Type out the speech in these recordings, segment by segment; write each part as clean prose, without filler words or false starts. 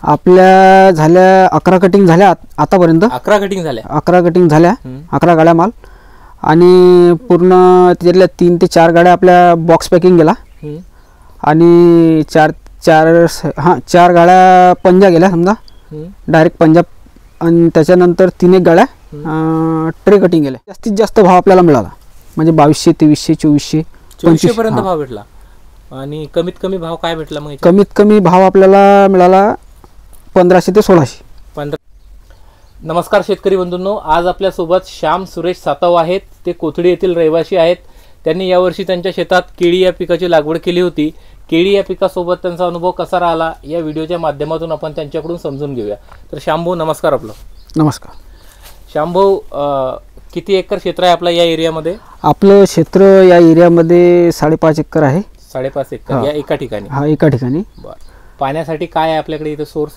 आपल्या झाल्या 11 कटिंग झाल्या आतापर्यंत. 11 कटिंग झाल्या. 11 कटिंग झाल्या. 11 गाड्या माल आणि पूर्ण त्याच्यातल्या 3 ते 4 गाड्या आपल्या बॉक्स पॅकिंग गेला आणि 4 गाड्या पंजा गेल्या समजा डायरेक्ट पंजाब आणि त्याच्यानंतर 3 एक गाड्या ट्रे कटिंग गेल्या. जास्तीत जास्त भाव आपल्याला मिळाला म्हणजे 2200, 2300, 2400, 2400 पर्यंत भाव भेटला. आणि कमीत कमी भाव काय भेटला मग? कमीत कमी भाव आपल्याला मिळाला 1500 ते 1600. नमस्कार शेतकरी बंधूंनो, आज आपल्यासोबत श्याम सुरेश सातव आहेत. ते कोथडी येथील रहिवासी आहेत. त्यांनी यावर्षी त्यांच्या शेतात केळी या पिकाची लागवड केली होती. केळी या पिकासोबत त्यांचा अनुभव कसा राहिला या व्हिडिओच्या माध्यमातून आपण त्यांच्याकडून समजून घेऊया. तर श्यामभाऊ नमस्कार. आपलं नमस्कार. श्यामभाऊ, किती एकर क्षेत्र आहे आपलं या एरियामध्ये? आपलं क्षेत्र या एरियामध्ये 5.5 एकर आहे. 5.5 एकर या एका ठिकाणी? हा, एका ठिकाणी. बरं. पाण्यासाठी काय आहे आपल्याकडे इथे सोर्स?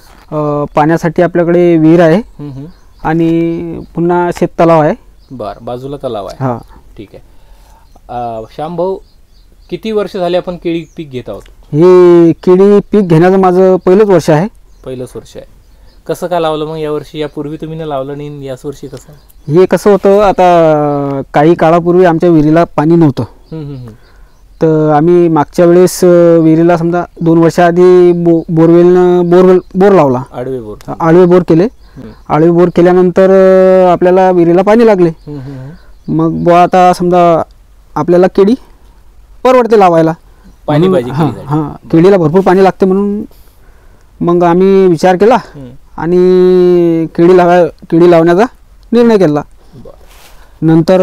पाण्यासाठी आपल्याकडे विहीर आहे आणि पुन्हा शेत तलाव आहे. बरं, बाजूला तलाव आहे. हा, ठीक आहे. श्यामभाऊ, किती वर्ष झाले आपण केळी पीक घेत आहोत? हे केळी पीक घेण्याचं माझं पहिलंच वर्ष आहे. पहिलंच वर्ष आहे. कसं काय लावलं मग यावर्षी? यापूर्वी तुम्ही न लावलं नाही, याच वर्षी कसं? हे कसं होतं, आता काही काळापूर्वी आमच्या विहिरीला पाणी नव्हतं. तर आम्ही मागच्या वेळेस विहिरीला समजा 2 वर्षाआधी बोर लावला. आडवे बोर केले. आडवे बोर केल्यानंतर आपल्याला विहिरीला पाणी लागले. मग बुवा आता समजा आपल्याला केळी परवडते लावायला. पाणी पाहिजे. हां, केळीला भरपूर पाणी लागते म्हणून मग आम्ही विचार केला आणि केळी लावण्याचा निर्णय केला. नंतर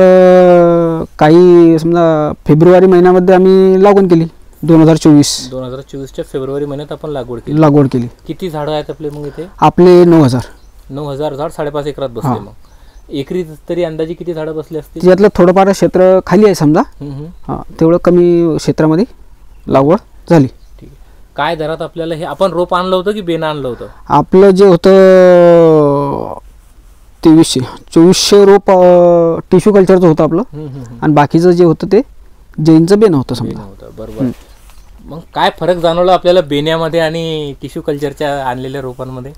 काही समजा फेब्रुवारी महिन्यामध्ये आम्ही लागवड केली. 2024च्या फेब्रुवारी महिन्यात आपण लागवड केली. किती झाडं आहेत आपले मग इथे? आपले 9000 झाड 5.5 एकरात बसले. मग एकरी तरी अंदाजे किती झाडं बसले असतील? त्यातलं थोडंफार क्षेत्र खाली आहे समजा. तेवढं कमी क्षेत्रामध्ये लागवड झाली. ठीक आहे. काय दरात आपल्याला हे आपण रोप आणलं होतं की बेना आणलं होतं? आपलं जे होतं 2300-2400 रोप टिश्यू कल्चरचं होतं आपलं आणि बाकीचं जे होतं ते जैनचं बेन होतं समजा. बरोबर. मग काय फरक जाणवला आपल्याला बेण्यामध्ये आणि टिश्यू कल्चरच्या आणलेल्या रोपांमध्ये?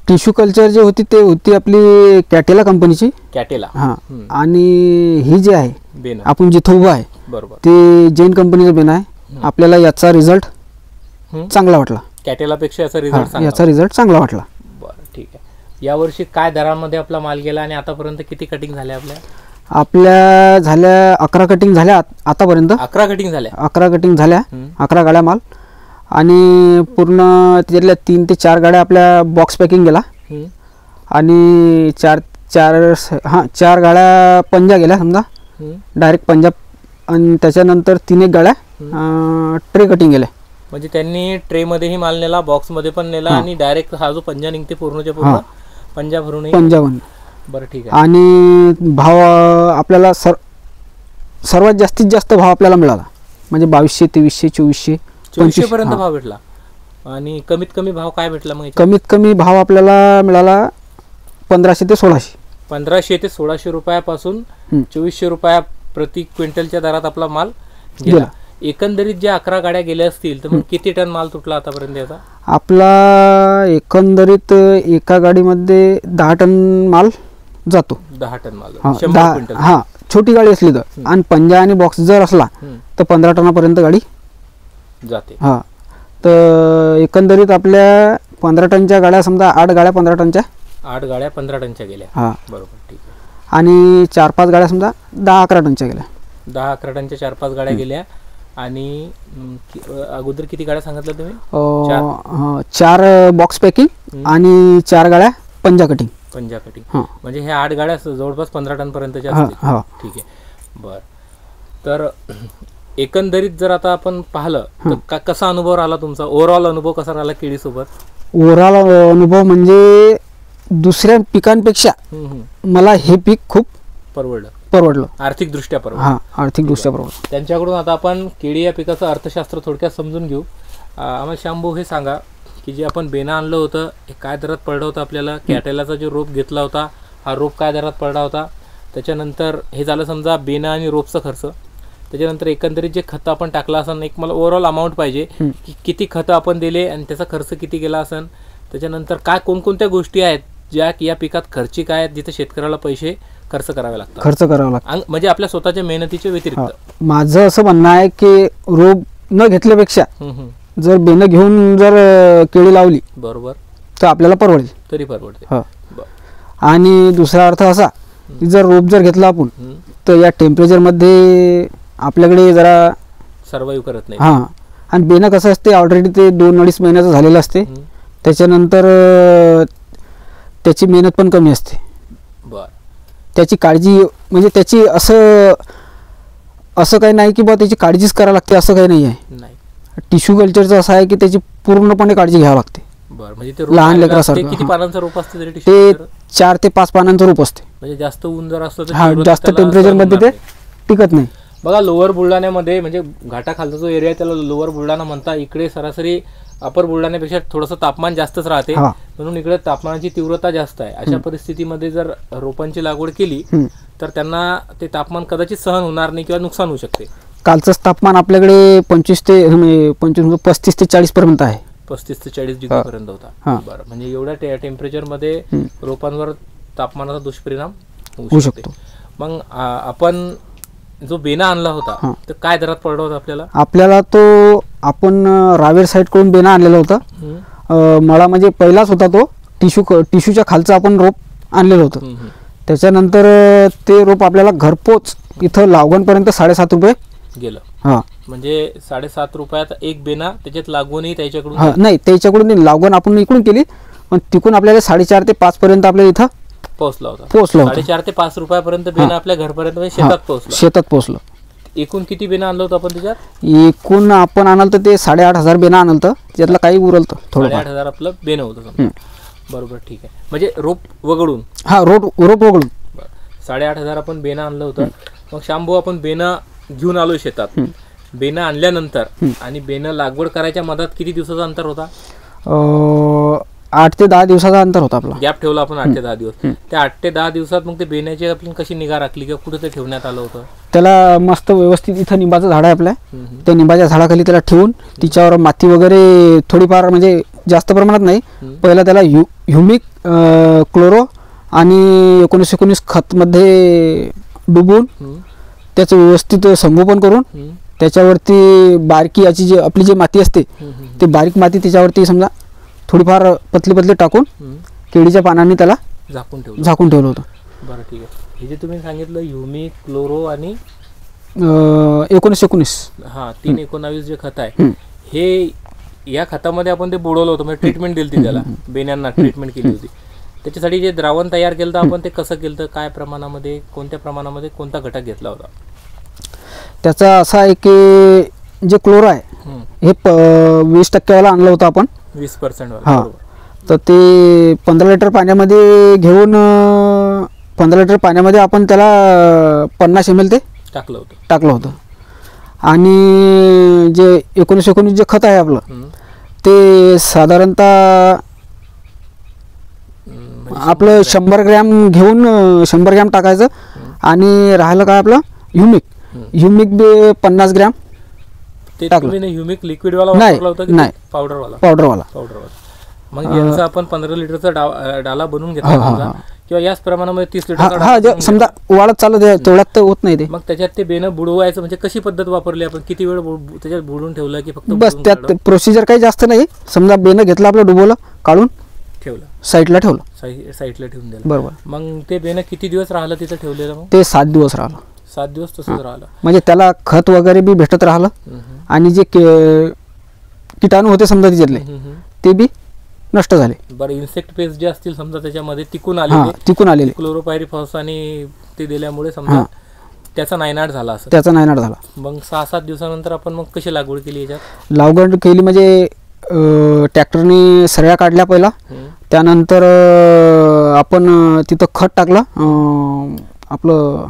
टिश्यू कल्चर जे होती ते होती आपली कॅटेला कंपनीची. कॅटेला. हां. आणि ही जी आहे बेन आपण जिथं उभं आहे बरोबर ते जैन कंपनीचं बेन आहे. आपल्याला याचा रिझल्ट चांगला वाटला. कॅटेलापेक्षा याचा रिझल्ट चांगला वाटला. बरं, ठीक आहे. यावर्षी काय दरामध्ये आपला माल गेला आणि आतापर्यंत किती कटिंग झाल्या आपल्या झाल्या 11 कटिंग झाल्या आतापर्यंत. 11 कटिंग झाल्या. 11 कटिंग झाल्या. 11 गाड्या माल आणि पूर्ण त्याच्यातल्या 3 ते 4 गाड्या आपल्या बॉक्स पॅकिंग गेला आणि 4 गाड्या पंजा गेल्या समजा डायरेक्ट पंजाब आणि त्याच्यानंतर 3 एक गाड्या ट्रे कटिंग गेल्या. म्हणजे त्यांनी ट्रेमध्येही माल नेला, बॉक्समध्ये पण नेला आणि डायरेक्ट हा जो पंजा निघते पूर्णच्या पूर्ण पंजाबवरून. बरं, ठीक आहे. आणि भाव आपल्याला सर्वात जास्तीत जास्त भाव आपल्याला मिळाला म्हणजे 2200, 2300, 2400, 2400 पर्यंत भाव भेटला. आणि कमीत कमी भाव काय भेटला मग? कमीत कमी भाव आपल्याला मिळाला 1500 ते 1600. 1500 ते 1600 रुपयापासून 2400 रुपया प्रति क्विंटलच्या दरात आपला माल गेला. एकंदरीत ज्या 11 गाड्या गेल्या असतील तर मग किती टन माल तुटला आतापर्यंत याचा? आपला एकंदरीत एका गाडीमध्ये 10 टन माल जातो. 10 टन माल, 100 क्विंटल. हा, छोटी गाडी असली तर. आणि पंजा आणि बॉक्स जर असला तर 15 टनापर्यंत गाडी जाते. हा, तर एकंदरीत आपल्या 15 टनच्या गाड्या समजा 8 गाड्या 15 टनच्या 8 गाड्या 15 टनच्या गेल्या. हा, बरोबर, ठीक आहे. आणि 4-5 गाड्या समजा 10-11 टनच्या गेल्या. 10-11 टनच्या 4-5 गाड्या गेल्या. आणि अगोदर किती गाड्या सांगितल्या तुम्ही? 4 बॉक्स पॅकिंग आणि 4 गाड्या पंजा कटिंग. म्हणजे ह्या 8 गाड्या जवळपास 15 टन पर्यंतच्या असतील. ठीक आहे. बरं, तर एकंदरीत जर आता आपण पाहिलं तर कसा अनुभव राहिला तुमचा? ओव्हरऑल अनुभव कसा राहिला केळीसोबत? ओव्हरऑल अनुभव म्हणजे दुसऱ्या पिकांपेक्षा मला हे पीक खूप परवडलं. आर्थिकदृष्ट्या परवडलं. हां, आर्थिकदृष्ट्या परवडलं. त्यांच्याकडून आता आपण केळी या पिकाचं अर्थशास्त्र थोडक्यात समजून घेऊ. आम्हाला श्यामभाऊ हे सांगा की जे आपण बेना आणलं होतं हे काय दरात पडलं होतं आपल्याला? कॅटेलाचा जो रोप घेतला होता हा रोप काय दरात पडला होता? त्याच्यानंतर हे झालं समजा बेना आणि रोपचा खर्च. त्याच्यानंतर एकंदरीत जे खतं आपण टाकलं असेल, एक मला ओव्हरऑल अमाऊंट पाहिजे की किती खतं आपण दिले आणि त्याचा खर्च किती गेला असेल. त्याच्यानंतर काय कोणकोणत्या गोष्टी आहेत ज्या या पिकात खर्चिक आहेत, जिथे शेतकऱ्याला पैसे खर्च करावे लागतात? खर्च करावा लागतो म्हणजे आपल्या स्वतःच्या मेहनतीच्या व्यतिरिक्त. माझं असं म्हणणं आहे की रोग न घेतल्यापेक्षा जर बेनं घेऊन जर केळी लावली बरोबर तर आपल्याला परवडेल, तरी परवडते. आणि दुसरा अर्थ असा की जर रोप जर घेतला आपण तर या टेम्परेचरमध्ये आपल्याकडे जरा सर्वाईव्ह करत नाही. हां, आणि बेनं कसं असते ऑलरेडी ते 2-2.5 महिन्याचं झालेलं असते, त्याच्यानंतर त्याची मेहनत पण कमी असते. बर, त्याची काळजी म्हणजे त्याची असं काही नाही की बा त्याची काळजीच करावी लागते असं काही नाही आहे. टिश्यू कल्चरचं असं आहे की त्याची पूर्णपणे काळजी घ्यावी लागते. म्हणजे ते लहान लेकरासारखं. किती पानांचं रोप असते? ते 4 ते 5 पानांचं रोप असते. म्हणजे जास्त ऊन जर असलं तर जास्त टेम्परेचरमध्ये ते टिकत नाही. बघा लोअर बुलढाण्यामध्ये म्हणजे घाटाखालचा जो एरिया आहे त्याला लोअर बुलढाणा म्हणता. इकडे सरासरी अपर बुलढाण्यापेक्षा थोडंसं तापमान जास्तच राहते, म्हणून इकडे तापमानाची तीव्रता जास्त आहे. अशा परिस्थितीमध्ये जर रोपांची लागवड केली तर त्यांना ते तापमान कदाचित सहन होणार नाही किंवा नुकसान होऊ शकते. कालचंच तापमान आपल्याकडे 35 ते 40 पर्यंत आहे. 35 ते 40 डिग्री पर्यंत होता. बरं, म्हणजे एवढ्या टेम्परेचरमध्ये रोपांवर तापमानाचा दुष्परिणाम होऊ शकतो. मग आपण जो बेना आणला होता तर काय दरात पडला होता आपल्याला? तो आपण रावेर साईड कडून बेना आणलेला होता. मळा म्हणजे पहिलाच होता तो. टिश्यूच्या खालचं आपण रोप आणलेलं होतं. त्याच्यानंतर ते रोप आपल्याला घरपोच इथं लागवणपर्यंत 7.5 रुपये गेलं. हां, म्हणजे 7.5 रुपयात एक बेना, त्याच्यात लागवणही त्याच्याकडून नाही, त्याच्याकडून लागवण आपण इकडून केली, पण तिकडून आपल्याला 4.5 ते 5 पर्यंत आपल्याला इथं पोहोचला होता. 4.5 ते 5 रुपयापर्यंत बेना आपल्या घरपर्यंत शेतात पोहोचलो. एकूण किती बेना आणलं होतं आपण त्याच्यात? एकूण आपण आणलं तर ते 8,500 बेना आणलं होतं. त्यातलं काही उरलं तर थोडं 8,500 आपलं बेना होतं. बरोबर, ठीक आहे. म्हणजे रोप वगळून. रोप वगळून 8,500 आपण बेना आणलं होतं. मग शांभू आपण बेना घेऊन आलो शेतात. बेना आणल्यानंतर आणि बेना लागवड करायच्या मधात किती दिवसाचा अंतर होता? 8 ते 10 दिवसाचा अंतर होता आपला. गॅप ठेवला आपण 8 ते 10 दिवस. त्या 8 ते 10 दिवसात मग ते बेण्याची आपण कशी निगा राखली किंवा कुठे ते ठेवण्यात आलं होतं? त्याला मस्त व्यवस्थित इथं निंबाचं झाड आहे आपल्या, त्या निंबाच्या झाडाखाली त्याला ठेवून तिच्यावर माती वगैरे थोडीफार म्हणजे जास्त प्रमाणात नाही, पहिला त्याला ह्युमिक, क्लोरो आणि 1919 खतमध्ये डुबून त्याचं व्यवस्थित संगोपन करून त्याच्यावरती बारकी याची जी आपली जी माती असते ती बारीक माती त्याच्यावरती समजा थोडीफार पतली टाकून केळीच्या पानांनी त्याला झाकून ठेवलं होतं. बरं, ठीक आहे. हे जे तुम्ही सांगितलं ह्युमिक, क्लोरो आणि 1919 हां 319 जे खत आहे, हे या खतामध्ये आपण ते बुडवलं होतं, म्हणजे ट्रीटमेंट दिली होती त्याला, बेण्यांना ट्रीटमेंट केली होती. त्याच्यासाठी जे द्रावण तयार केलं होतं आपण ते कसं केलं होतं, काय प्रमाणामध्ये, कोणत्या प्रमाणामध्ये, कोणता घटक घेतला होता? त्याचा असा आहे की जे क्लोरो आहे हे 20% आणलं होतं आपण. 20%? हां, तर ते 15 लिटर पाण्यामध्ये घेऊन 15 लिटर पाण्यामध्ये आपण त्याला 50 ml ते टाकलं होतं. आणि जे 1919 जे खत आहे आपलं ते साधारणतः आपलं 100 ग्रॅम घेऊन 100 ग्रॅम टाकायचं. आणि राहिलं काय आपलं ह्युमिक 50 ग्रॅम टाकलं. ह्युमिक लिक्विड वाला वापरला होता की पावडरवाला? मग यांचा आपण 15 लिटरचा डाला बनवून घेतला किंवा याच प्रमाणामध्ये 30 लिटर समजा वाढत चालत तेवढ्यात तर होत नाही ते. मग त्याच्यात ते बेनं बुडवायचं म्हणजे कशी पद्धत वापरली आपण? किती वेळ त्याच्यात बुडून ठेवलं की फक्त? बस, त्यात प्रोसिजर काही जास्त नाही. समजा बेनं घेतलं आपलं, डुबवलं, काढून ठेवलं, साईडला ठेवलं, साईडला ठेवून दिलं. बरोबर. मग ते बेनं किती दिवस राहिलं तिथं ठेवलेलं? मग ते 7 दिवस राहिलं. 7 दिवस तसंच राहिलं. म्हणजे त्याला खत वगैरे बी भेटत राहिलं आणि जे किटाणू होते समजा त्याच्यातले ते बी नष्ट झाले. बरं, इन्सेक्ट पेस्ट जे असतील समजा त्याच्यामध्ये टिकून आलेले क्लोरोपायरिफॉस आणि ते दिल्यामुळे समजा त्याचा नायनाट झाला असं? त्याचा नायनाट झाला. मग 6-7 दिवसानंतर आपण मग कशी लागवड केली याच्यात? लागवड केली म्हणजे ट्रॅक्टरने सऱ्या काढल्या पहिला, त्यानंतर आपण तिथं खत टाकलं आपलं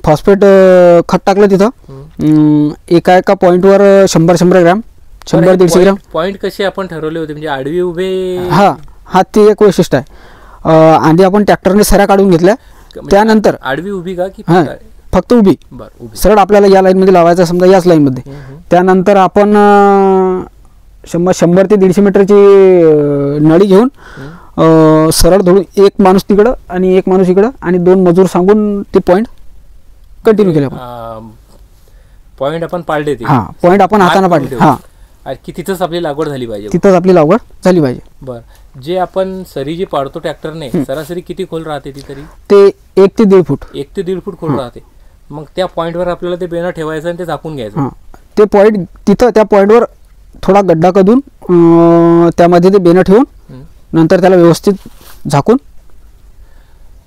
फॉस्फेट खत टाकलं तिथं. एका पॉईंटवर 100 ग्रॅम, 100-150 ग्रॅम. पॉईंट कसे आपण ठरवले होते म्हणजे आडवी उभे? हा ते एक वैशिष्ट्य आहे. आधी आपण ट्रॅक्टरने सऱ्या काढून घेतल्या, त्यानंतर आडवी उभी का की फक्त उभी? सरळ आपल्याला या लाईन मध्ये लावायचं समजा, याच लाईन मध्ये. त्यानंतर आपण 100 ते 150 मीटरची नळी घेऊन सरळ धरून एक माणूस तिकडं आणि एक माणूस इकडं आणि 2 मजूर सांगून ते पॉईंट कंटिन्यू केले आपण. पॉईंट आपण पाळले ते. हां, पॉईंट आपण हाताने पाडले. हां, की तिथंच आपली लागवड झाली पाहिजे. तिथंच आपली लागवड झाली पाहिजे. बरं, जे आपण सरी जी पाडतो ट्रॅक्टरने, सरासरी किती खोल राहते ती तरी? ते 1 ते 1.5 फूट. 1 ते 1.5 फूट खोल राहते. मग त्या पॉईंटवर आपल्याला ते बेणं ठेवायचं आणि ते झाकून घ्यायचं. ते पॉईंट तिथं त्या पॉईंटवर थोडा गड्डा करून त्यामध्ये ते बेणं ठेवून नंतर त्याला व्यवस्थित झाकून.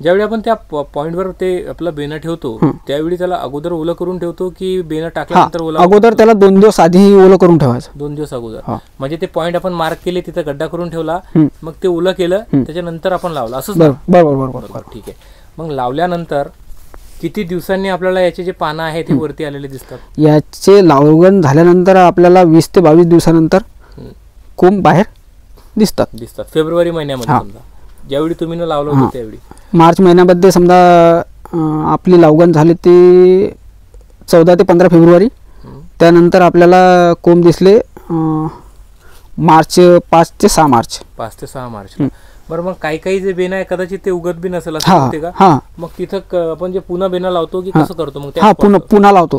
ज्यावेळी आपण त्या पॉईंटवर ते आपलं बेणं ठेवतो त्यावेळी त्याला अगोदर ओलं करून ठेवतो की बेणं टाकल्यानंतर ओलं? अगोदर त्याला 2 दिवस आधी ओलं करून ठेवायचं. 2 दिवस अगोदर. म्हणजे ते पॉईंट आपण मार्क केले, तिथं गड्डा करून ठेवला, मग ते ओलं केलं, त्याच्यानंतर आपण लावलं असंच? बरोबर. ठीक आहे. मग लावल्यानंतर किती दिवसांनी आपल्याला याचे जे पानं आहेत ते वरती आलेले दिसतात? याचे लागवड झाल्यानंतर आपल्याला 20 ते 22 दिवसानंतर कोंब बाहेर दिसतात. फेब्रुवारी महिन्यामध्ये समजा ज्यावेळी तुम्ही लावलं होतं त्यावेळी? मार्च महिन्यामध्ये समजा आपली लागवड झाली ती 14 ते 15 फेब्रुवारी. त्यानंतर आपल्याला कोंब दिसले मार्च 5 ते 6 मार्च. 5 ते 6 मार्च. बरं, मग काही जे बेणं आहे कदाचित ते उगत बी नसेल असं होते का? मग तिथं आपण जे पुन्हा बेणं लावतो की कसं करतो मग? पुन्हा लावतो.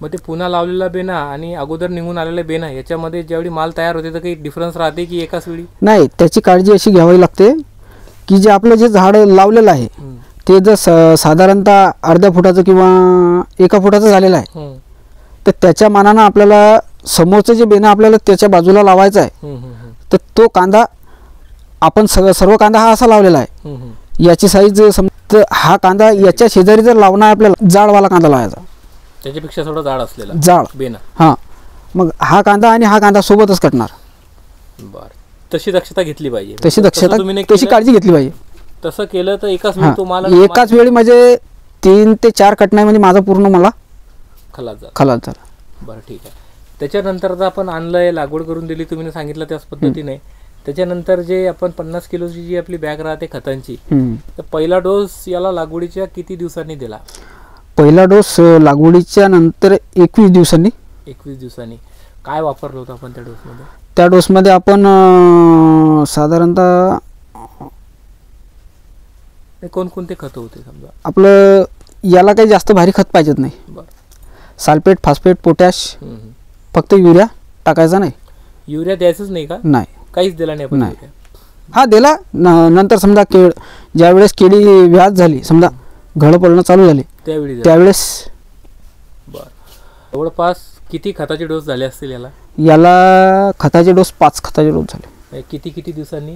मग ते पुन्हा लावलेला बेणं आणि अगोदर निघून आलेले बेणं याच्यामध्ये ज्यावेळी माल तयार होते तर काही डिफरन्स राहते की एकाच वेळी? नाही, त्याची काळजी अशी घ्यावी लागते की जे आपलं जे झाड लावलेलं आहे ते जर साधारणतः अर्ध्या फुटाचं किंवा 1 फुटाचं झालेलं आहे तर त्याच्या मानानं आपल्याला समोरचं जे बेणं आपल्याला त्याच्या बाजूला लावायचं आहे. तर तो कांदा आपण सर्व कांदा हा असा लावलेला आहे. याची साईज समजा हा कांदा याच्या शेजारी जर लावणं आहे आपल्याला जाडवाला कांदा लावायचा, त्याच्यापेक्षा थोडा जाड असलेला जाड बेणं. हां, मग हा कांदा आणि हा कांदा सोबतच कटणार. बरं, तशी दक्षता घेतली पाहिजे. तशी काळजी घेतली पाहिजे. तसं केलं तर एकाच वेळी तो माल एकाच वेळी म्हणजे 3 ते 4 कटण्या म्हणजे माझा पूर्ण मला खलास झाला. बरं, ठीक आहे. त्याच्यानंतर जर आपण आणलंय, लागवड करून दिली, तुम्ही सांगितलं त्याच पद्धतीने, त्याच्यानंतर जे आपण 50 किलोची जी आपली बॅग राहते खतांची, तर पहिला डोस याला लागवडीच्या किती दिवसांनी दिला? पहिला डोस लागवडीच्या नंतर 21 दिवसांनी. 21 दिवसांनी. काय वापरलं होतं आपण त्या डोसमध्ये? त्या डोसमध्ये आपण साधारणतः कोणकोणते खत होते? समजा आपलं याला काही जास्त भारी खत पाहिजेत नाही. सल्फेट, फॉस्फेट, पोटॅश, फक्त युरिया टाकायचा नाही. युरिया द्यायचंच नाही का? नाही, काहीच दिला नाही आपण? हा दिला नंतर समजा ज्यावेळेस केळी व्याज झाली, समजा घड पडणं चालू झाली त्यावेळेस. बरं, जवळपास किती खताचे डोस झाले असतील याला? याला खताचे डोस 5 खताचे डोस झाले. किती दिवसांनी?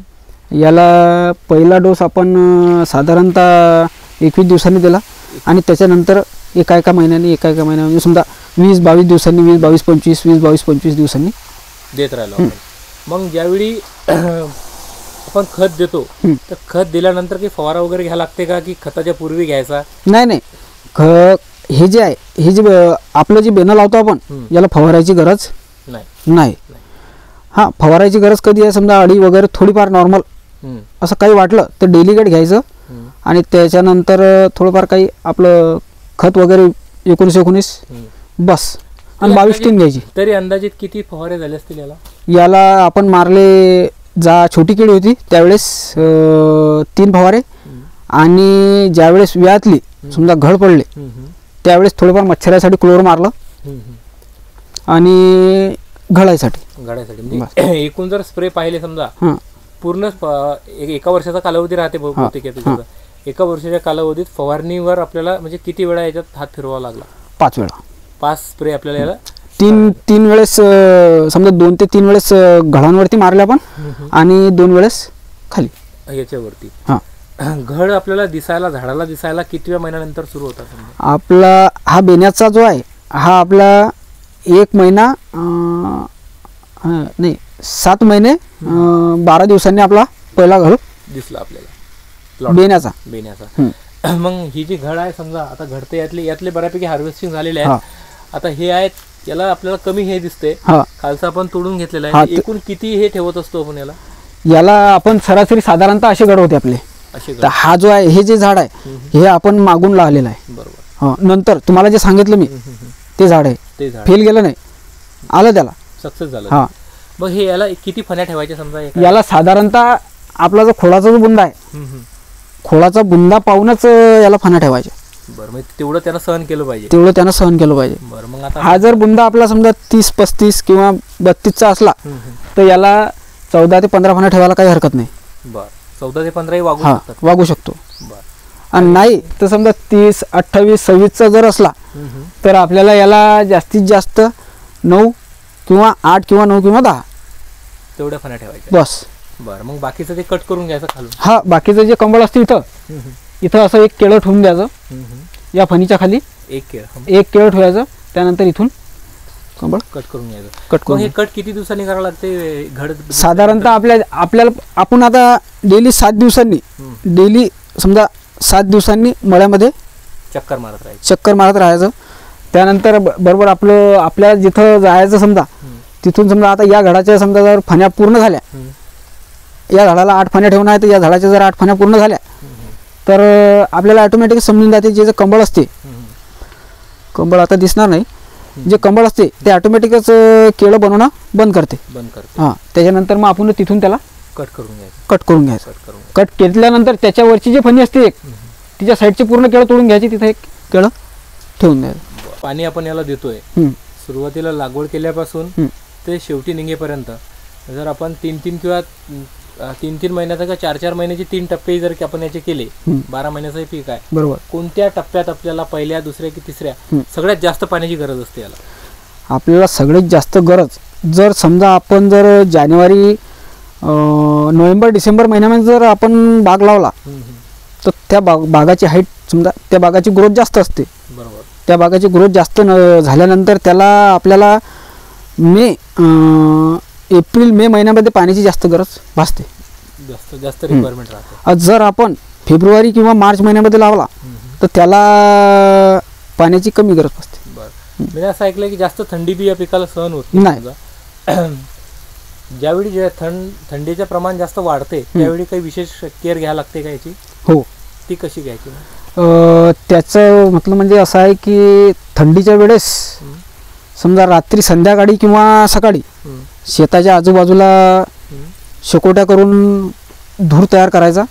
याला पहिला डोस आपण साधारणतः 21 दिवसांनी दिला आणि त्याच्यानंतर एका महिन्याने म्हणजे समजा 20-22 दिवसांनी, 20-22-25, 20-22-25 दिवसांनी देत राहिलो आपण. मग ज्यावेळी आपण खत देतो तर खत दिल्यानंतर काही फवारा वगैरे घ्यायला लागते का की खताच्या पूर्वी घ्यायचा? नाही, हे जे आहे, हे जे आपलं जे बेणं लावतो आपण याला फवारायची गरज नाही. हां, फवारायची गरज कधी आहे? समजा अडी वगैरे थोडीफार नॉर्मल असं काही वाटलं तर डेलिकेट घ्यायचं आणि त्याच्यानंतर थोडंफार काही आपलं खत वगैरे 19 बस आणि 22 टीम घ्यायची. तरी अंदाजित किती फवारे झाले असतील याला? याला आपण मारले, छोटी केळी होती त्यावेळेस 3 फवारे आणि ज्यावेळेस व्यातली समजा घड पडले त्यावेळेस थोडंफार मच्छरासाठी क्लोर मारलं आणि घडायसाठी. म्हणजे एकूण जर स्प्रे पाहिले समजा पूर्ण एका वर्षाचा कालावधी राहते बहुतेक त्याचा. एका वर्षाच्या कालावधीत फवारणीवर आपल्याला म्हणजे किती वेळा याच्यात हात फिरवावा लागला? 5 वेळा. 5 स्प्रे आपल्याला याला? 3 वेळेस समजा 2 ते 3 वेळेस घडांवरती मारले आपण आणि 2 वेळेस खाली याच्यावरती. घड आपल्याला दिसायला, झाडाला दिसायला कितव्या महिन्यानंतर सुरू होता? आपला हा बेण्याचा जो आहे हा आपला 1 महिना नाही 7 महिने 12 दिवसांनी आपला पहिला घड दिसला आपल्याला बेण्याचा. मग ही जी घड आहे समजा आता घडते यातले बऱ्यापैकी हार्वेस्टिंग झालेले आहे. आता हे आहेत, याला आपल्याला कमी हे दिसते, खालचं आपण तोडून घेतलेलं आहे. एकूण किती हे ठेवत असतो आपण याला आपण सरासरी साधारणतः असे घड होते आपले. तर हा जो आहे, हे जे झाड आहे हे आपण मागून लावलेलं आहे. बरोबर. नंतर तुम्हाला जे सांगितलं मी ते झाड आहे, फेल गेलं नाही, आलं त्याला, सक्सेस झालं. मग हे याला किती फण्या ठेवायच्या समजा याला साधारणतः आपला जो खोडाचा जो बुंदा आहे, खोडाचा बुंदा पाहूनच याला फण्या ठेवायच्या. बरं, मग तेवढं त्यानं सहन केलं पाहिजे. तेवढं त्यानं सहन केलं पाहिजे. बरं, मग आता हा जर बुंदा आपला समजा 30-35 किंवा 32चा असला तर याला 14 ते 15 फण्या ठेवायला काही हरकत नाही. बरं, 14 ते 15 वागू हा शकतात. वागू शकतो. बरं, आणि नाही तर समजा 30, 28, 26चा जर असला तर आपल्याला याला जास्तीत जास्त 9 किंवा 8 किंवा 9 किंवा 10 तेवढ्या फण्या ठेवायच्या बस. बरं, मग बाकीचं ते कट करून घ्यायचं खालून. हा, बाकीचं जे कंबळ असतं इथं असं एक केळं ठेवून द्यायचं. या फणीच्या खाली एक केळं ठेवायचं. त्यानंतर इथून कंबळ कट करून घ्यायचं. कट मग करून हे कट किती दिवसांनी करावं लागते घड? साधारणतः आपल्याला आपण आता डेली 7 दिवसांनी डेली समजा 7 दिवसांनी मळ्यामध्ये चक्कर मारत राहायचं. त्यानंतर बरोबर आपल्याला जिथं जायचं समजा तिथून समजा आता या झाडाच्या समजा जर फण्या पूर्ण झाल्या, या झाडाला 8 फण्या ठेवणं आहे तर या झाडाच्या जर 8 फण्या पूर्ण झाल्या तर आपल्याला ऑटोमॅटिक समजून जाते जे कंबळ असते, कंबळ आता दिसणार नाही, जे कंबळ असते ते ऑटोमॅटिकच केळं बनवणं बंद करते. हां, त्याच्यानंतर मग आपण तिथून त्याला कट करून घ्यायचं. कट केल्यानंतर त्याच्यावरची जी फणी असते एक, तिच्या साईडची पूर्ण केळं तोडून घ्यायची, तिथे एक केळं ठेवून द्यायचं. पाणी आपण याला देतोय सुरुवातीला लागवड केल्यापासून ते शेवटी निघेपर्यंत. जर आपण 3-3 किंवा 3-3 महिन्याचा किंवा 4-4 महिन्याचे 3 टप्पे जर आपण याचे केले, 12 महिन्याचं हे पीक आहे, बरोबर, कोणत्या टप्प्यात आपल्याला पहिल्या, दुसऱ्या की तिसऱ्या सगळ्यात जास्त पाण्याची गरज असते याला? आपल्याला सगळ्यात जास्त गरज जर समजा आपण जर जानेवारी, नोव्हेंबर, डिसेंबर महिन्यामध्ये जर आपण बाग लावला तर त्या बागाची हाईट समजा त्या बागाची ग्रोथ जास्त असते. बरोबर, त्या बागाची ग्रोथ जास्त झाल्यानंतर त्याला आपल्याला एप्रिल मे महिन्यामध्ये पाण्याची जास्त गरज भासते, जास्त रिक्वायरमेंट राहते. जर आपण फेब्रुवारी किंवा मार्च महिन्यामध्ये लावला तर त्याला पाण्याची कमी गरज भासते. बरं, मी असं ऐकलं की जास्त थंडी बी या पिकाला सहन होत नाही. ज्यावेळी थंडीचं प्रमाण जास्त वाढते त्यावेळी काही विशेष केअर घ्यायला लागते का याची? हो. ती कशी घ्यायची? त्याचं मतलब म्हणजे असं आहे की थंडीच्या वेळेस समजा रात्री, संध्याकाळी किंवा सकाळी शेताच्या आजूबाजूला शेकोट्या करून धूर तयार करायचा.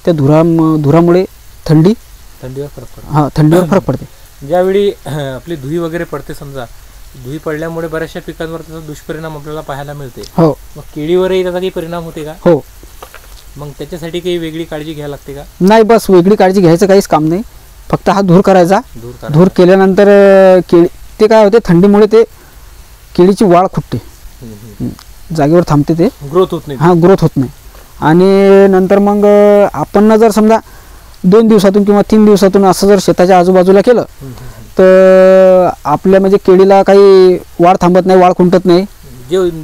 त्या धुरामुळे थंडीवर फरक पडते. ज्यावेळी आपली धुई वगैरे पडते, समजा धुई पडल्यामुळे बऱ्याचशा पिकांवर त्याचा दुष्परिणाम आपल्याला पाहायला मिळते. हो. मग केळीवरही त्याचा काही परिणाम होते का? हो. मग त्याच्यासाठी काही वेगळी काळजी घ्यायला लागते का? नाही, बस वेगळी काळजी घ्यायचं काहीच काम नाही. फक्त हा धूर करायचा. धूर केल्यानंतर ते काय होते, थंडीमुळे ते केळीची वाढ खुटते, जागेवर थांबते, ते ग्रोथ होत नाही. हां, ग्रोथ होत नाही. आणि नंतर मग आपण जर समजा 2 दिवसातून किंवा 3 दिवसातून असं जर शेताच्या आजूबाजूला केलं तर आपल्या म्हणजे केळीला काही वाढ थांबत नाही, वाढ खुंटत नाही,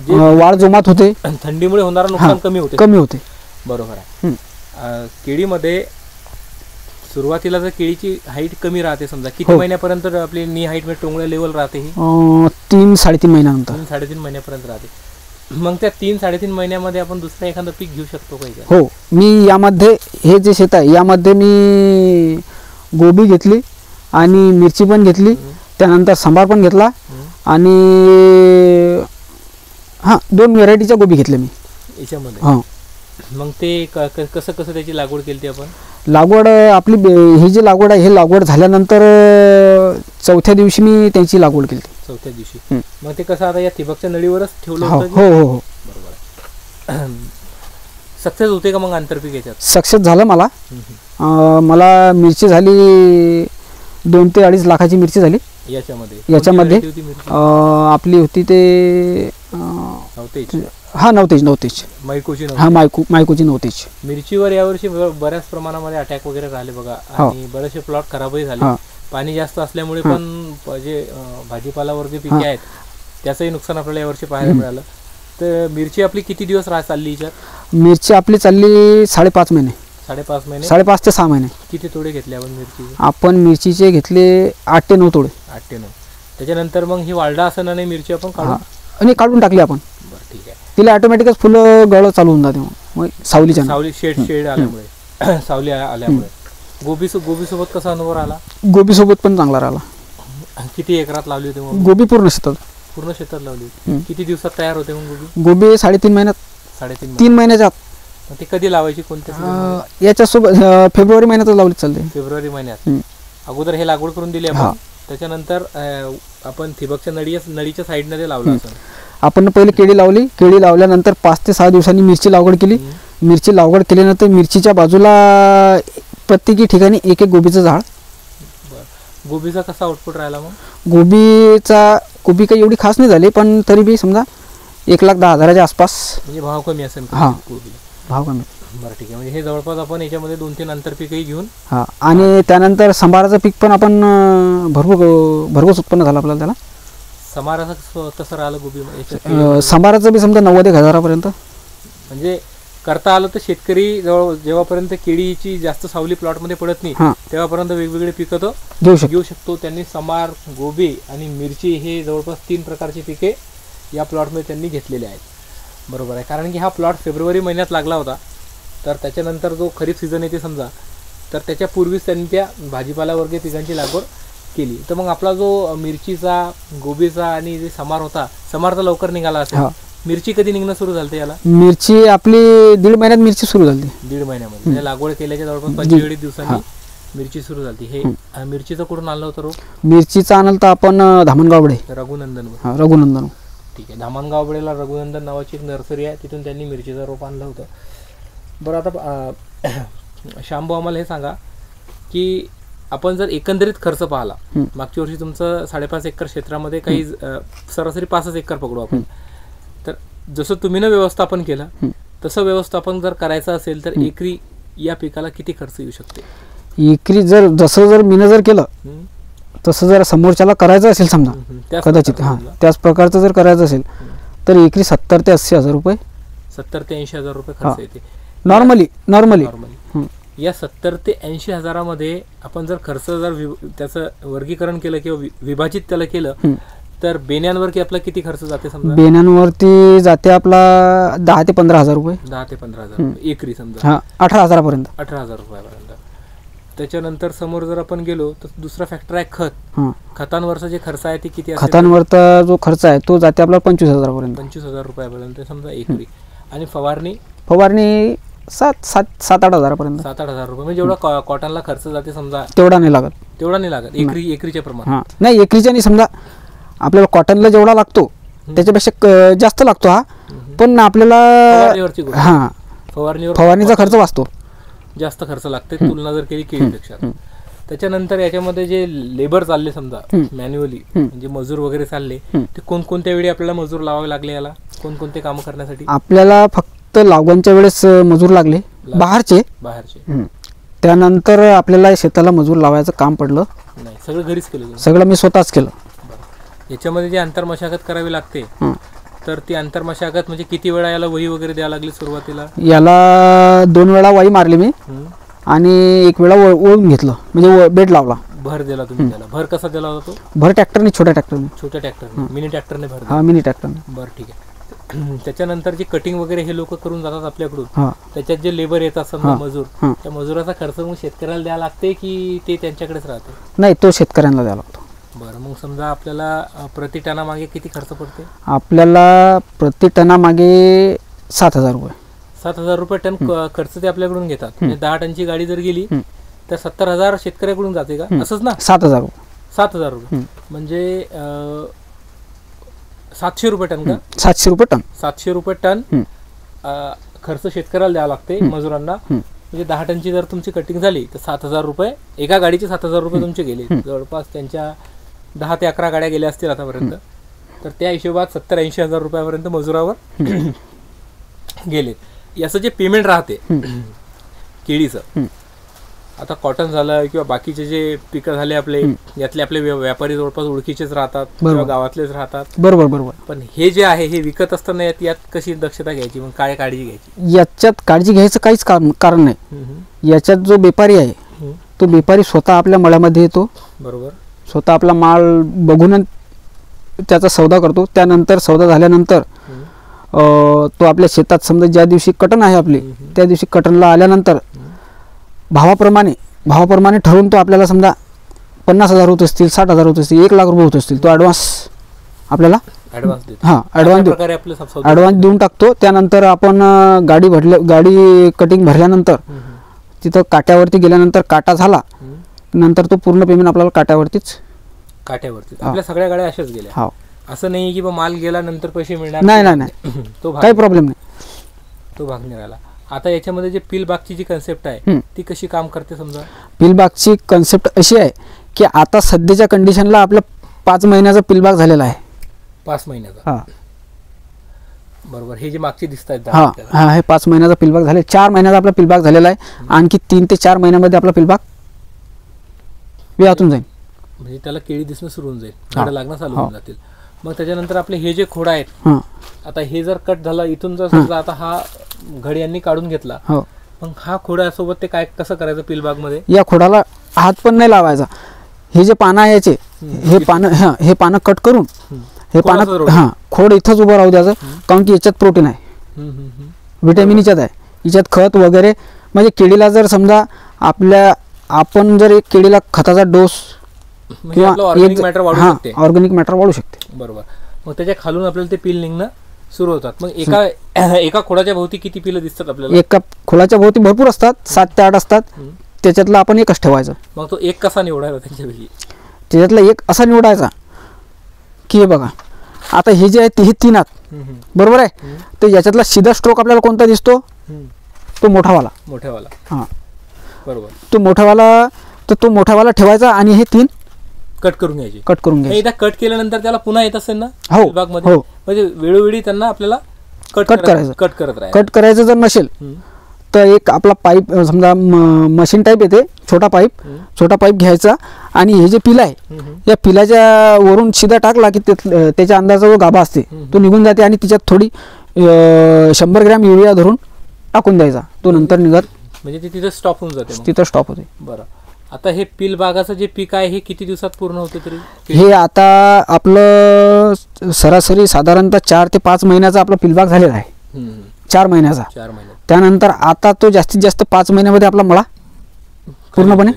वाढ जोमात होते. थंडीमुळे होणारं नुकसान कमी होते. बरोबर आहे. केळीमध्ये सुरुवातीला जर केळीची हाईट कमी राहते, समजा किती महिन्यापर्यंत आपली नी हाईट म्हणजे टोंगळ्या लेवल राहते? ही 3-3.5 महिन्यानंतर. 3-3.5 महिन्यापर्यंत राहते. मग त्या 3-3.5 महिन्यामध्ये आपण दुसरं एखादं पीक घेऊ शकतो का? हो, मी यामध्ये हे जे शेत आहे यामध्ये मी गोबी घेतली आणि मिरची पण घेतली, त्यानंतर सांबार पण घेतला आणि 2 व्हेरायटीच्या गोबी घेतल्या मी याच्यामध्ये. हां. मग ते कसं त्याची लागवड केली आपण? लागवड आपली ही जी लागवड आहे, हे लागवड झाल्यानंतर 4थ्या दिवशी मी त्यांची लागवड केली. 4थ्या दिवशी. मग ते कसं आता या ठिबकच्या नळीवरच ठेवलं होतं? हो. बरोबर. सक्सेस होते का मग आंतरपीक याच्यात? सक्सेस झालं मला. मला मिरची झाली 2 ते 2.5 लाखाची मिरची झाली याच्यामध्ये. आपली होती ते नवतेज. मायकोची नवतेज. मिरचीवर यावर्षी बऱ्याच प्रमाणामध्ये अटॅक वगैरे राहिले बघा, आणि बरेचसे प्लॉट खराबही झाले. पाणी जास्त असल्यामुळे पण जे भाजीपालावर जे पिके आहेत त्याचंही नुकसान आपल्याला यावर्षी पाहायला मिळालं. तर मिरची आपली किती दिवस चालली याच्यात? मिरची आपली चालली 5.5 महिने. 5.5 ते 6 महिने. किती तोडे घेतले आपण मिरची? आपण मिरचीचे घेतले 8 ते 9 तोडे. 8 ते 9. त्याच्यानंतर मग ही वालडा असं नाही मिरची आपण काढून टाकली आपण. बरं, ठीक आहे. तिला ऑटोमॅटिकच फुलं गळ चालू होऊन जाते. सावली शेड आल्यामुळे सावली आल्यामुळे. गोबी सोबत कसा अनुभव आला? गोबी सोबत पण चांगला राहिला. किती एकरात लावली होती गोबी? पूर्ण शेतात. पूर्ण शेतात लावली. किती दिवसात तयार होते मग गोबी? गोबी 3.5 महिन्यात. 3 महिन्याच्या आत. ते कधी लावायची, कोणत्या? याच्यासोबत फेब्रुवारी महिन्यातच लावली चालते. फेब्रुवारी महिन्यात अगोदर हे लागवड करून दिली आपण. त्याच्यानंतर आपण ठिबकच्या नळीच्या साईडने ते लावलं असं. आपण पहिले केळी लावली. केळी लावल्यानंतर 5 ते 6 दिवसांनी मिरची लागवड केली. मिरची लागवड केल्यानंतर मिरचीच्या बाजूला प्रत्येकी ठिकाणी एक गोबीचं झाड. गोबीचा कसा आउटपुट राहिला मग? गोबी काही एवढी खास नाही झाली, पण तरी बी समजा 1,10,000च्या आसपास. म्हणजे भाव कमी असेल? हां, भाव कमी. बरं, ठीक आहे. म्हणजे हे जवळपास आपण याच्यामध्ये 2-3 आंतरपीकही घेऊन. हां, आणि त्यानंतर संभाराचं पीक पण आपण भरघोस उत्पन्न झालं आपल्याला त्याला. संभाराचं कसं राहिलं गोबी? संभाराचं बी समजा 90,000-1,000पर्यंत. म्हणजे करता आलं तर शेतकरी जेव्हापर्यंत केळीची जास्त सावली प्लॉटमध्ये पडत नाही तेव्हापर्यंत वेगवेगळे पिकं तो घेऊ शकतो. त्यांनी संभार, गोबी आणि मिरची हे जवळपास 3 प्रकारची पिके या प्लॉटमध्ये त्यांनी घेतलेले आहेत. बरोबर आहे. कारण की हा प्लॉट फेब्रुवारी महिन्यात लागला होता. तर त्याच्यानंतर जो खरीप सीझन येते समजा, तर त्याच्यापूर्वीच त्यांनी त्या भाजीपाला वर्गीय पिकांची लागवड केली. तर मग आपला जो मिरचीचा, गोबीचा आणि जे संभार होता, संभार तर लवकर निघाला असेल. मिरची कधी निघणं सुरू झालं याला? मिरची आपली 1.5 महिन्यात मिरची सुरू झाली. 1.5 महिन्यामध्ये म्हणजे लागवड केल्याच्या जवळपास 45 दिवसांनी मिरची सुरू झाली. हे मिरचीचं कुठून आणलं होतं रोप? मिरचीचं आणलं तर आपण धामणगावडे, रघुनंदन. ठीक आहे. धामणगावडेला रघुनंदन नावाची एक नर्सरी आहे, तिथून त्यांनी मिरचीचं रोप आणलं होतं. बरं, आता शांभू आम्हाला हे सांगा की आपण जर एकंदरीत खर्च पाहिला, मागच्या वर्षी तुमचं 5.5 एकर क्षेत्रामध्ये काही सरासरी 5 एकर पकडू आपण, तर जसं तुम्ही व्यवस्थापन केलं तसं व्यवस्थापन जर करायचं असेल तर एकरी या पिकाला किती खर्च येऊ शकते? एकरी जसं मीनं जर केलं तसं जर समोरच्याला करायचं असेल समजा कदाचित त्याच प्रकारचं जर करायचं असेल तर एकरी 70,000 ते 80,000 रुपये. 70,000 ते 80,000 रुपये खर्च येते नॉर्मली. या 70,000 ते 80,000मध्ये आपण जर खर्च त्याचं वर्गीकरण केलं किंवा विभाजित त्याला केलं तर बेण्यांवरती आपला किती खर्च जाते? समजा बेण्यांवरती जाते आपला 10,000 ते 15,000 रुपये. 10,000 ते 15,000 रुपये एकरी समजा. 18,000पर्यंत. 18,000 रुपयापर्यंत. त्याच्यानंतर समोर जर आपण गेलो तर दुसरा फॅक्टर आहे खत. खतांवरचा जे खर्च आहे ते किती? खतांवरचा जो खर्च आहे तो जाते आपला 25,000पर्यंत. 25,000 रुपयापर्यंत समजा एकरी. आणि फवारणी 7,000-8,000पर्यंत. 7,000-8,000 रुपये. म्हणजे जेवढा कॉटनला खर्च जाते समजा तेवढा नाही लागत. एकरीच्या प्रमाणात नाही. एकरीच्या नाही. समजा आपल्याला कॉटनला जेवढा लागतो त्याच्यापेक्षा जास्त लागतो हा, पण आपल्याला फवारणीचा खर्च वाचतो. जास्त खर्च लागते तुलना जर केली केळीपेक्षा. त्याच्यानंतर याच्यामध्ये जे लेबर चालले समजा मॅन्युअली, म्हणजे मजूर वगैरे चालले, ते कोणकोणत्या वेळी आपल्याला मजूर लावावे लागले? याला कोणकोणते कामं करण्यासाठी? आपल्याला फक्त लागवणच्या वेळेस मजूर लागले बाहेरचे. त्यानंतर आपल्याला शेताला मजूर लावायचं काम पडलं नाही? सगळं घरीच केलं? सगळं मी स्वतःच केलं. याच्यामध्ये जी आंतरमशागत करावी लागते तर ती आंतरमशागत म्हणजे किती वेळा याला वही वगैरे द्यायला लागली सुरुवातीला? याला 2 वेळा वाई मारली मी आणि 1 वेळा ओळून घेतलं, म्हणजे बेड लावला. भर दिला तुम्ही त्याला? भर कसा दिला होता तो? भर ट्रॅक्टरने, छोट्या ट्रॅक्टरने. मिनी ट्रॅक्टरने भर? हा, मिनी ट्रॅक्टरने. बरं, ठीक आहे. त्याच्यानंतर जे कटिंग वगैरे हे लोक करून जातात आपल्याकडून, त्याच्यात जे लेबर येतात समजा मजूर, त्या मजुराचा खर्च मग शेतकऱ्याला द्यायला लागते की ते त्यांच्याकडेच राहते? नाही, तो शेतकऱ्यांना द्यावा लागतो. बरं, मग समजा आपल्याला प्रति टनामागे किती खर्च पडते? आपल्याला प्रति टनामागे 7,000 रुपये. 7,000 रुपये टन खर्च ते आपल्याकडून घेतात. म्हणजे 10 टनची गाडी जर गेली तर 70,000 शेतकऱ्याकडून जाते का? असंच ना? 7,000 रुपये. 7,000 रुपये म्हणजे 700 रुपये टन का? 700 रुपये टन. 700 रुपये टन खर्च शेतकऱ्याला द्यावा लागते मजुरांना. म्हणजे 10 टनची जर तुमची कटिंग झाली तर 7,000 रुपये, एका गाडीचे 7,000 रुपये तुमचे गेले. जवळपास त्यांच्या 10 ते 11 गाड्या गेल्या असतील आतापर्यंत. तर त्या हिशोबात 70-80,000 रुपयापर्यंत मजुरावर गेले. याचं जे पेमेंट राहते केळीचं, आता कॉटन झालं किंवा बाकीचे जे पिकं झाले आपले, यातले आपले व्यापारी जवळपास ओळखीचेच राहतात किंवा गावातलेच राहतात. बरोबर. पण हे जे आहे हे विकत असताना यात कशी दक्षता घ्यायची, मग काय काळजी घ्यायची? याच्यात काळजी घ्यायचं काहीच कारण नाही. याच्यात जो व्यापारी आहे तो व्यापारी स्वतः आपल्या मळ्यामध्ये येतो. बरोबर. स्वतः आपला माल बघून त्याचा सौदा करतो. त्यानंतर सौदा झाल्यानंतर तो आपल्या शेतात समजा ज्या दिवशी कटन आहे आपली, त्या दिवशी कटनला आल्यानंतर भावाप्रमाणे ठरवून तो आपल्याला समजा 50,000 होत असतील, 60,000 होत असतील, 1,00,000 रुपये होत असतील, तो ॲडव्हान्स आपल्याला ऍडव्हान्स देतो. हां ॲडव्हान्स देऊन टाकतो. त्यानंतर आपण गाडी कटिंग भरल्यानंतर तिथं काट्यावरती गेल्यानंतर काटा झाला नंतर तो पूर्ण पेमेंट आपल्याला काट्यावरती आपल्या सगळ्या गाड्या अशाच गेल्या. हो, असं नाही की माल गेला नंतर पैसे मिळणार नाही तो काही प्रॉब्लेम नाही, तो भाग नाही राहिला. आता याच्यामध्ये जे पील बागची जी कन्सेप्ट आहे ती कशी काम करते समजा? पील बागची कन्सेप्ट अशी आहे की आता सध्याच्या कंडिशनला आपलं 5 महिन्याचा पील बाग झालेला आहे. 5 महिन्याचा, हां बरोबर. हे जे मागचे दिसत आहेत हां हे 5 महिन्याचा पील बाग झाले. 4 महिन्याचा आपला पील बाग झालेला आहे. आणखी 3 ते 4 महिन्यामध्ये आपला पील बाग व्यातून जाईल. म्हणजे त्याला केळी दिसणं सुरू होऊन जाईल, झाडं लागणं चालू होऊन जातील. मग त्याच्यानंतर आपले हे जे खोडा आहेत, आता हे जर कट झालं इथून जर समजा आता हा घड यांनी काढून घेतला, मग हा खोडासोबत ते काय कसं करायचं पील बाग मध्ये? या खोडाला हात पण नाही लावायचा. हे जे पानं आहे याचे हे पानं कट करून हे पानं खोड इथंच उभं राहू द्यायचं. कारण की याच्यात प्रोटीन आहे, व्हिटॅमिन याच्यात आहे. याच्यात खत वगैरे म्हणजे केळीला जर समजा आपण जर एक केळीला खताचा डोस किंवा ऑर्गॅनिक मॅटर वाढू शकते. बरोबर. मग त्याच्या खालून आपल्याला ते पील निघणं सुरू होतात. मग एका खोडाच्या भोवती किती पिलं दिसतात आपल्याला? एका खोडाच्या भोवती भरपूर असतात, 7 ते 8 असतात. त्याच्यातला आपण एकच ठेवायचं. मग तो एक कसा निवडायचा त्यांच्यापैकी? त्याच्यातला एक असा निवडायचा की हे बघा आता हे जे आहे हे 3 आहेत, बरोबर आहे. तर याच्यातला सीधा स्ट्रोक आपल्याला कोणता दिसतो? तो मोठावाला. हां बरोबर. तो मोठावाला ठेवायचा आणि हे 3 कट करून घ्यायचे. एकदा कट केल्यानंतर त्याला पुन्हा येत असेल ना बाग मध्ये? म्हणजे वेळोवेळी त्यांना आपल्याला कट करायचं जर नसेल तर एक आपला पाईप समजा मशीन टाईप येते, छोटा पाईप घ्यायचा आणि हे जे पिला आहे या पिलाच्या वरून सीधा टाकला की त्याच्या अंदाजा जो गाभा असते तो निघून जाते आणि त्याच्यात थोडी 100 ग्रॅम युरिया धरून टाकून द्यायचा. तो नंतर निघत म्हणजे ते तिथं स्टॉप होऊन जाते. तिथं स्टॉप होते. बरं. आता हे पील बागाचं जे पीक आहे हे किती दिवसात पूर्ण होते तरी? हे आता आपलं सरासरी साधारणतः 4 ते 5 महिन्याचा आपला पील बाग झालेला आहे. 4 महिन्याचा. त्यानंतर आता तो जास्तीत जास्त 5 महिन्यामध्ये आपला मळा पूर्णपणे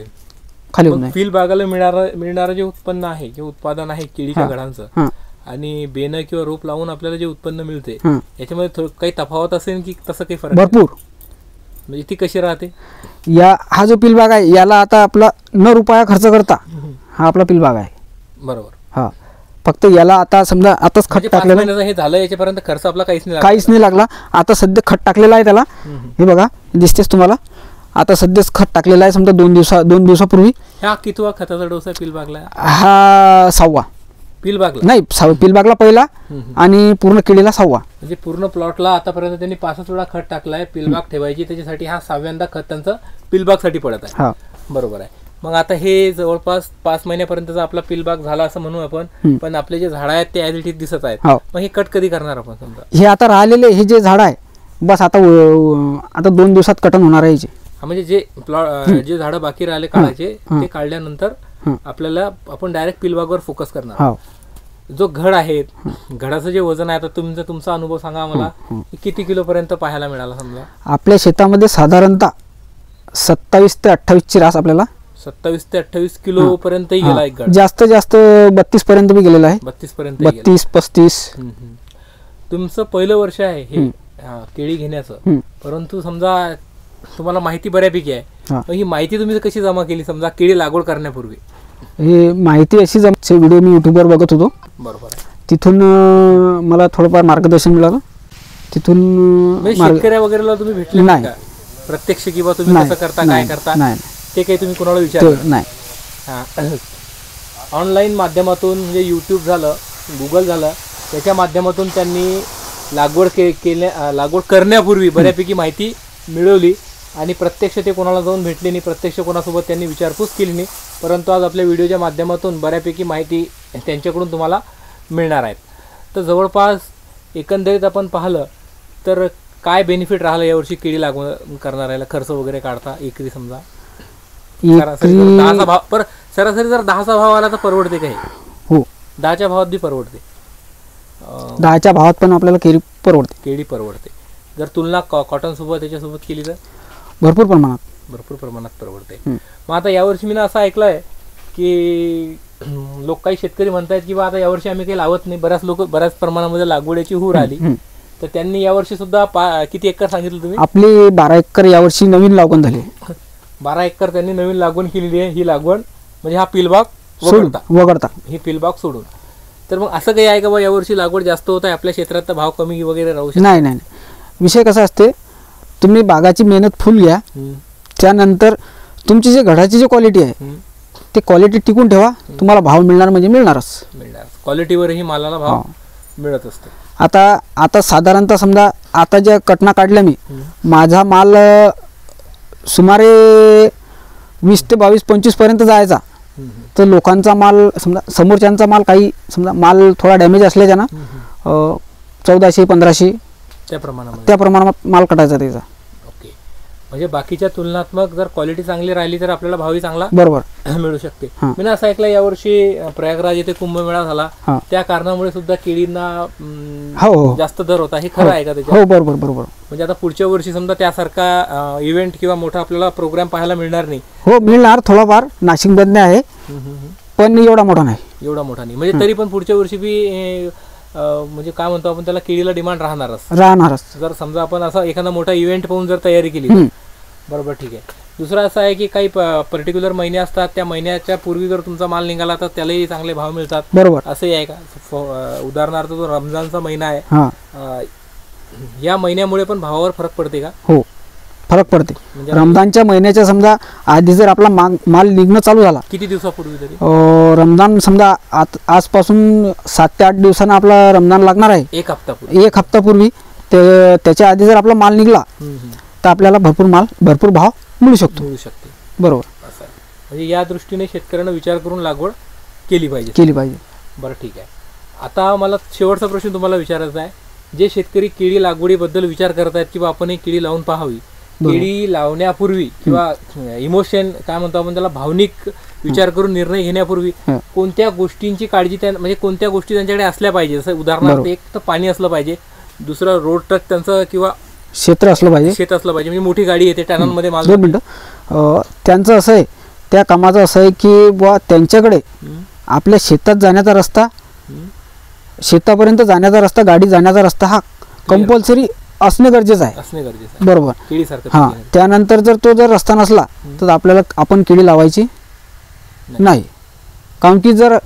खाली होऊन पील बागाला मिळणारं जे उत्पन्न आहे, जे उत्पादन आहे केळीच्या घडांचं आणि बेनं किंवा रोप लावून आपल्याला जे उत्पन्न मिळते याच्यामध्ये काही तफावत असेल की तसं काही फरक? भरपूर. म्हणजे ती कशी राहते? हा जो पील बाग आहे याला आता आपला न रुपया खर्च करता हा आपला पील बाग आहे. बरोबर. हा फक्त याला आता समजा आताच खत टाकलेलं हे झालं, याच्यापर्यंत खर्च आपला काहीच नाही लागला. आता सध्या खत टाकलेलं आहे त्याला. हे बघा दिसतेच तुम्हाला. आता सध्याच खत टाकलेलं आहे समजा 2 दिवसापूर्वी. हा कितवा खताचा डोस आहे पील बागला? हा 6वा. पील बागला नाही, पील बागला पहिला आणि पूर्ण केळीला 6वा. म्हणजे पूर्ण प्लॉटला आतापर्यंत त्यांनी 5 वेळा खत टाकलाय पील बाग ठेवायची, त्याच्यासाठी हा 6व्यांदा खत त्यांचं पील बाग साठी पडत आहे. बरोबर आहे. मग आता हे जवळपास 5 महिन्यापर्यंतचा आपला पील बाग झाला असं म्हणू आपण. पण आपले जे झाड आहेत ते ॲज इट इज दिसत आहेत. मग हे कट कधी करणार आपण? समजा हे आता राहिलेले हे जे झाड आहे बस आता 2 दिवसात कटन होणार आहे. म्हणजे जे झाडं बाकी राहिले काढायचे ते काढल्यानंतर आपल्याला आपण डायरेक्ट पील बागवर फोकस करणार. जो घड आहे, घडाचं जे वजन आहे, आता तुमचा अनुभव सांगा आम्हाला. किती किलो पर्यंत पाहायला मिळाला? समजा आपल्या शेतामध्ये साधारणतः 27 ते 28 ची रास आपल्याला 27 ते 28 किलो पर्यंतही गेला एक घड. जास्त 32 पर्यंत बी गेलेला आहे. 32-35. तुमचं पहिलं वर्ष आहे हे केळी घेण्याचं. परंतु समजा तुम्हाला माहिती बऱ्यापैकी आहे. ही माहिती तुम्ही कशी जमा केली समजा केळी लागवड करण्यापूर्वी? ही माहिती अशी व्हिडिओ मी युट्यूबवर बघत होतो. बरोबर आहे. तिथून मला थोडंफार मार्गदर्शन मिळालं. तिथून शेतकऱ्या वगैरेला तुम्ही भेटले नाही प्रत्यक्ष किंवा तुम्ही कसं करता काय करता ते काही तुम्ही कोणाला विचारलं नाही? ऑनलाईन माध्यमातून म्हणजे यूट्यूब झालं, गुगल झालं, त्याच्या माध्यमातून त्यांनी लागवड करण्यापूर्वी बऱ्यापैकी माहिती मिळवली आणि प्रत्यक्ष ते कोणाला जाऊन भेटले नाही, प्रत्यक्ष कोणासोबत त्यांनी विचारपूस केली नाही. परंतु आज आपल्या व्हिडिओच्या माध्यमातून बऱ्यापैकी माहिती त्यांच्याकडून तुम्हाला मिळणार आहेत. तर जवळपास एकंदरीत आपण पाहिलं तर काय बेनिफिट राहिलं यावर्षी केळी लागवड करणाऱ्याला? खर्च वगैरे काढता एकरी समजा सरासरी 10चा भाव, पर सरासरी जर 10चा भाव आला तर परवडते का? हो, 10च्या भावात बी परवडते. 10च्या भावात पण आपल्याला केळी परवडते. जर तुलना कॉटन सोबत त्याच्यासोबत केली तर भरपूर प्रमाणात परवडते. मग आता यावर्षी मी असं ऐकलंय की लोक काही शेतकरी म्हणतात की बा आता यावर्षी आम्ही काही लावत नाही, बऱ्याच प्रमाणामध्ये लागवडीची हूर आली, तर त्यांनी यावर्षी सुद्धा किती एकर सांगितलं तुम्ही? आपली 12 एकर यावर्षी नवीन लागवण झाली. 12 एकर त्यांनी नवीन लागवण केलेली आहे. ही लागवण म्हणजे हा पिलबाग वगळता ही पिलबाग सोडून. तर मग असं काही आहे का बा यावर्षी लागवड जास्त होत आहे आपल्या क्षेत्रात तर भाव कमी वगैरे राहू शकतो? नाही नाही, विषय कसा असते, तुम्ही बागाची मेहनत फुल घ्या, त्यानंतर तुमची जे घडाची जी क्वालिटी आहे ते क्वालिटी टिकून ठेवा, तुम्हाला भाव मिळणार म्हणजे मिळणार. क्वालिटीवरही मालाला भाव मिळत असतो. आता साधारणतः समजा आता ज्या कटना काढल्या मी, माझा माल सुमारे 20 ते 22-25 पर्यंत जायचा, तर लोकांचा माल समजा समोरच्यांचा माल काही समजा माल थोडा डॅमेज असल्याच्या 1400-1500 त्या प्रमाणात माल कटायचा त्याचा. ओके, म्हणजे बाकीच्या तुलनात्मक जर क्वालिटी चांगली राहिली तर आपल्याला भावही चांगला बरोबर मिळू शकते. मी असं ऐकलं यावर्षी प्रयागराज येथे कुंभमेळा झाला, त्या कारणामुळे सुद्धा केळींना जास्त दर होता, हे खरं आहे का त्याच्यात? हो, बरोबर बरोबर. म्हणजे आता पुढच्या वर्षी समजा त्यासारखा इव्हेंट किंवा मोठा आपल्याला प्रोग्राम पाहायला मिळणार नाही? हो, मिळणार, थोडाफार नाशिक बंद आहे, पण एवढा मोठा नाही. म्हणजे तरी पण पुढच्या वर्षी बी म्हणजे काय म्हणतो आपण त्याला, केळीला डिमांड राहणारच. जर समजा आपण असा एखादा मोठा इव्हेंट पाहून जर तयारी केली. बरोबर, ठीक आहे. दुसरं असं आहे की काही पर्टिक्युलर महिने असतात, त्या महिन्याच्या पूर्वी जर तुमचा माल निघाला तर त्यालाही चांगले भाव मिळतात. बरोबर, असंही आहे का? उदाहरणार्थ जो रमजानचा महिना आहे, या महिन्यामुळे पण भावावर फरक पडते का? हो, फरक पडते. रमजानच्या महिन्याच्या समजा आधी जर आपला माल निघणं चालू झाला, किती दिवसापूर्वी तरी? रमजान समजा आजपासून 7 ते 8 दिवसांना आपला रमजान लागणार आहे, 1 हप्तापूर्वी. त्याच्या आधी जर आपला माल निघला तर आपल्याला भरपूर भाव मिळू शकते. बरोबर. म्हणजे या दृष्टीने शेतकऱ्यांना विचार करून लागवड केली पाहिजे. बरं, ठीक आहे. आता मला शेवटचा प्रश्न तुम्हाला विचारायचा आहे. जे शेतकरी केळी लागवडीबद्दल विचार करत आहेत किंवा आपण एक केळी लावून पाहावी, केळी लावण्यापूर्वी किंवा इमोशन काय म्हणतो आपण त्याला, भावनिक विचार करून निर्णय घेण्यापूर्वी कोणत्या गोष्टींची काळजी म्हणजे कोणत्या गोष्टी त्यांच्याकडे असल्या पाहिजे? जसं उदाहरणार्थ एक तर पाणी असलं पाहिजे, दुसरं रोड ट्रक त्यांचं किंवा शेत असलं पाहिजे, म्हणजे मोठी गाडी येते टॅनांमध्ये माल. 2 मिनिटं. त्यांचं असं आहे, त्या कामाचं असं आहे की बुवा त्यांच्याकडे आपल्या शेतात जाण्याचा रस्ता, शेतापर्यंत जाण्याचा रस्ता, गाडी जाण्याचा रस्ता हा कंपल्सरी असणे गरजेचं आहे. बरोबर. हां, त्यानंतर जर रस्ता नसला तर आपण केळी लावायची नाही. कारण की जर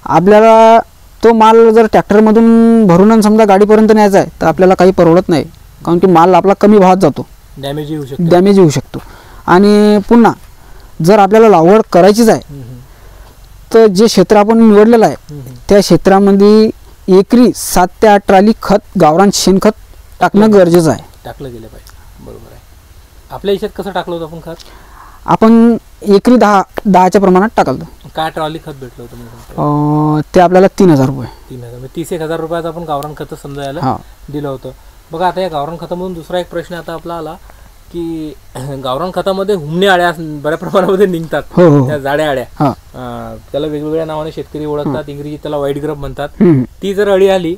आपल्याला तो माल जर ट्रॅक्टरमधून भरून समजा गाडीपर्यंत न्यायचा आहे तर आपल्याला काही परवडत नाही, कारण की माल आपला कमी भावात जातो, डॅमेज येऊ शकतो. आणि पुन्हा जर आपल्याला लागवड करायचीच आहे तर जे क्षेत्र आपण निवडलेलं आहे त्या क्षेत्रामध्ये एकरी 7 ते 8 ट्रॉली खत, गावरान शेणखत टाकणं गरजेचं आहे. टाकलं गेलं पाहिजे. बरोबर आहे. आपल्या याच्यात कसं टाकलं होतं आपण खत? आपण एकरी 10च्या प्रमाणात टाकलं. काय ट्रॉली खत भेटलं होतं? ते आपल्याला 3000 रुपये. 30,000 रुपयात आपण गावरान खत समजायला दिलं होतं. बघा, आता या गावरान खतामधून दुसरा एक प्रश्न आता आपला आला की गावरान खतामध्ये हुमणे अळ्या बऱ्या प्रमाणामध्ये निघतात, त्या जाड्या अळ्या, त्याला वेगवेगळ्या नावाने शेतकरी ओळखतात, इंग्रजीत त्याला व्हाईट ग्रब म्हणतात. ती जर अळी आली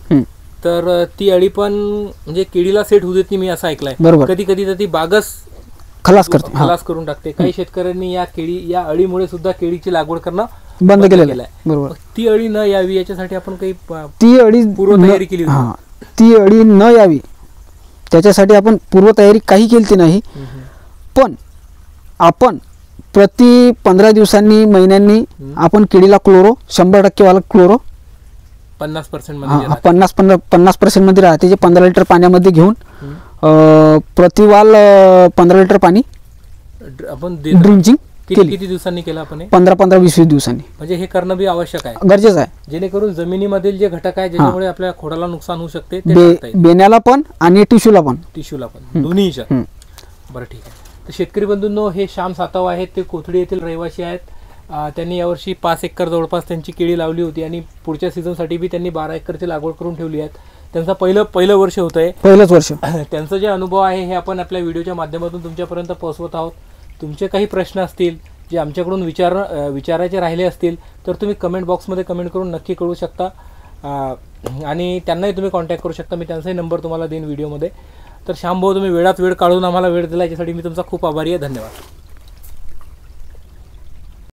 तर ती अळी पण म्हणजे केळीला सेट होऊ देत नाही, मी असं ऐकलंय. कधी कधी तर ती बागच खलास करून टाकते. काही शेतकऱ्यांनी या अळीमुळे सुद्धा केळीची लागवड करणं बंद केलेलं आहे. बरोबर. ती अळी न यावी याच्यासाठी आपण काही पूर्वतयारी केली? ती अळी न यावी त्याच्यासाठी आपण पूर्वतयारी काही केली नाही, पण आपण प्रति 15 दिवसांनी, महिन्यांनी आपण केळीला क्लोरो 100% वाला क्लोरो 50% मध्ये राहते, जे 15 लिटर पाण्यामध्ये घेऊन प्रतिवाल 15 लिटर पाणी आपण ड्रिंचिंग किती दिवसांनी केलं आपण? 15-20 दिवसांनी. म्हणजे हे करणं बी आवश्यक आहे, गरजेचं आहे, जेणेकरून जमिनीमधील जे घटक आहे ज्याच्यामुळे आपल्या खोडाला नुकसान होऊ शकते, बेण्याला पण आणि टिश्यूला पण दोन्ही. बरं, ठीक आहे. तर शेतकरी बंधूंनो, हे श्याम सातव आहेत, ते कोथडी येथील रहिवासी आहेत. त्यांनी यावर्षी 5 एकर जवळपास त्यांची केळी लावली होती आणि पुढच्या सीझनसाठी बी त्यांनी 12 एकरची लागवड करून ठेवली आहे. त्यांचं पहिलं वर्ष होतं आहे, पहिलंच वर्ष. त्यांचा जे अनुभव आहे हे आपण आपल्या व्हिडिओच्या माध्यमातून तुमच्यापर्यंत पोहोचवत आहोत. तुमचे काही प्रश्न असतील जे आमच्याकडून विचारायचे राहिले असतील तर तुम्ही कमेंट बॉक्समध्ये कमेंट करून नक्की कळू शकता आणि त्यांनाही तुम्ही कॉन्टॅक्ट करू शकता. मी त्यांचाही नंबर तुम्हाला देईन व्हिडिओमध्ये. तर श्याम भाऊ, तुम्ही वेळात वेळ काढून आम्हाला वेळ दिला याच्यासाठी मी तुमचा खूप आभारी आहे. धन्यवाद.